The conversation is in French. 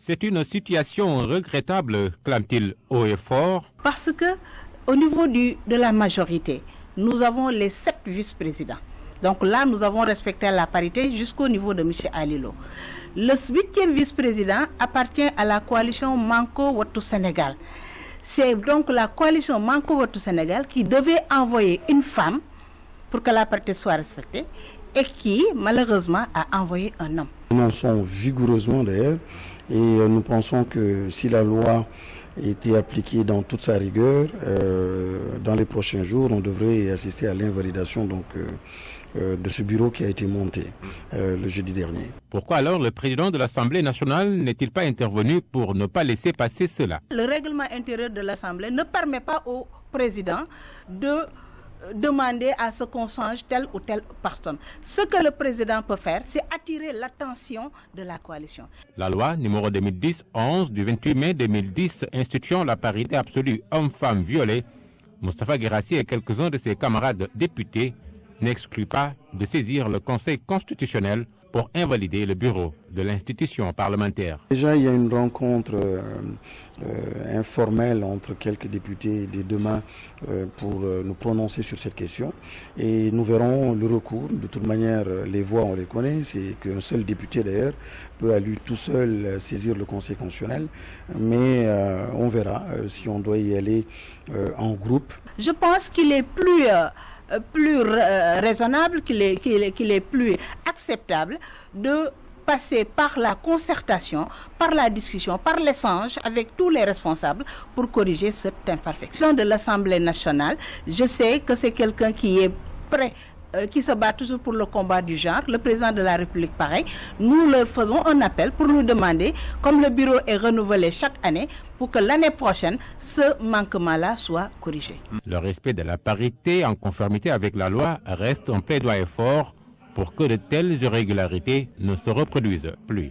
C'est une situation regrettable, clame-t-il haut et fort. Parce que au niveau de la majorité, nous avons les 7 vice-présidents. Donc là, nous avons respecté la parité jusqu'au niveau de M. Alilo. Le 8e vice-président appartient à la coalition Manko Wattu Sénégal. C'est donc la coalition Manko Wattu Sénégal qui devait envoyer une femme pour que la parité soit respectée et qui, malheureusement, a envoyé un homme. Nous en sommes vigoureusement d'ailleurs et nous pensons que si la loi était appliquée dans toute sa rigueur, dans les prochains jours, on devrait assister à l'invalidation de ce bureau qui a été monté le jeudi dernier. Pourquoi alors le président de l'Assemblée nationale n'est-il pas intervenu pour ne pas laisser passer cela? Le règlement intérieur de l'Assemblée ne permet pas au président de demander à ce qu'on change telle ou telle personne. Ce que le président peut faire, c'est attirer l'attention de la coalition. La loi numéro 2010-11 du 28 mai 2010 instituant la parité absolue homme-femme violée, Moustapha Guirassy et quelques-uns de ses camarades députés n'excluent pas de saisir le Conseil constitutionnel pour invalider le bureau de l'institution parlementaire. Déjà, il y a une rencontre informelle entre quelques députés dès demain pour nous prononcer sur cette question. Et nous verrons le recours. De toute manière, les voies, on les connaît. C'est qu'un seul député, d'ailleurs, peut à lui tout seul saisir le Conseil constitutionnel. Mais on verra si on doit y aller en groupe. Je pense qu'il est plus raisonnable, qu'il est plus acceptable de passer par la concertation, par la discussion, par l'échange avec tous les responsables pour corriger cette imperfection. De l'Assemblée nationale, je sais que c'est quelqu'un qui est prêt, qui se bat toujours pour le combat du genre. Le président de la République, pareil. Nous leur faisons un appel pour nous demander, comme le bureau est renouvelé chaque année, pour que l'année prochaine, ce manquement-là soit corrigé. Le respect de la parité en conformité avec la loi reste un plaidoyer fort pour que de telles irrégularités ne se reproduisent plus.